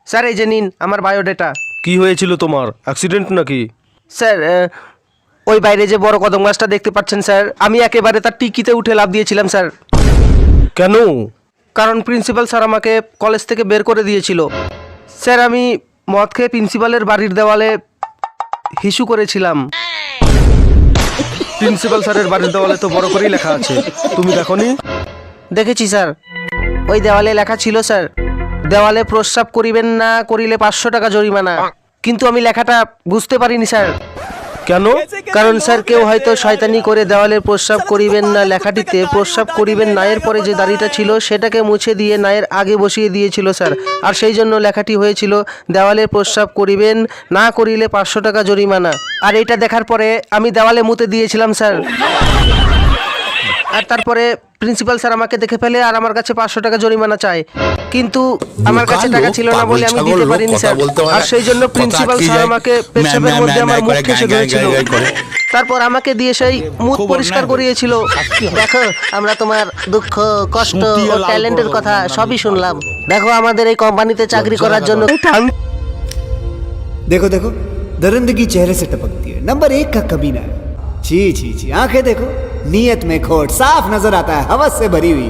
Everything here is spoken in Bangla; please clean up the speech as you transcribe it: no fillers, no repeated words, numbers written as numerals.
স্যার এই যে নিন আমার বায়োডাটা। কি হয়েছিল তোমার, অ্যাক্সিডেন্ট নাকি? স্যার ওই বাইরে যে বড় কদম গাছটা দেখতে পাচ্ছেন স্যার, আমি একেবারে তার টিকিতে উঠে লাফ দিয়েছিলাম স্যার। কেন? কারণ প্রিন্সিপাল স্যার আমাকে কলেজ থেকে বের করে দিয়েছিল। স্যার আমি মদ খেয়ে প্রিন্সিপালের বাড়ির দেওয়ালে হিসু করেছিলাম। প্রিন্সিপাল স্যারের বাড়ির দেওয়ালে তো বড় করেই লেখা আছে, তুমি দেখোনি? দেখেছি স্যার, ওই দেওয়ালে লেখা ছিল স্যার, দেওয়ালে প্রস্রাব করিবেন না, করিলে 500 টাকা জরিমানা। কিন্তু আমি লেখাটা বুঝতে পারিনি স্যার। কেন? কারণ স্যার কেউ হয়তো শয়তানি করে দেওয়ালে প্রস্রাব করিবেন না লেখাটিতে প্রস্রাব করিবেন না এর পরে যে দাড়িটা ছিল সেটাকে মুছে দিয়ে নায়ের আগে বসিয়ে দিয়েছিল স্যার। আর সেই জন্য লেখাটি হয়েছিল দেওয়ালে প্রস্রাব করিবেন না, করিলে 500 টাকা জরিমানা। আর এটা দেখার পরে আমি দেওয়ালে মুতে দিয়েছিলাম স্যার। আর তারপরে প্রিন্সিপাল স্যার আমাকে দেখে ফেলে আর আমার কাছে 500 টাকা জরিমানা চায়, কিন্তু আমার কাছে টাকা ছিল না বলে আমি দিতে পারিনি স্যার। আর সেই জন্য প্রিন্সিপাল স্যার আমাকে পেশাবের মধ্যে আমার মুখ ঘষে ধরেছিল। তারপর আমাকে দিয়ে সেই মুখ পরিষ্কার করিয়েছিল। দেখো আমরা তোমার দুঃখ, কষ্ট ও ট্যালেন্টের কথা সবই শুনলাম। দেখো আমাদের এই কোম্পানিতে চাকরি করার জন্য देखो देखो दरिंदगी चेहरे से टपकती है, नंबर 1 का कमीना है। छी छी छी, आंखें देखो, नीयत में खोट साफ नजर आता है, हवस से भरी हुई।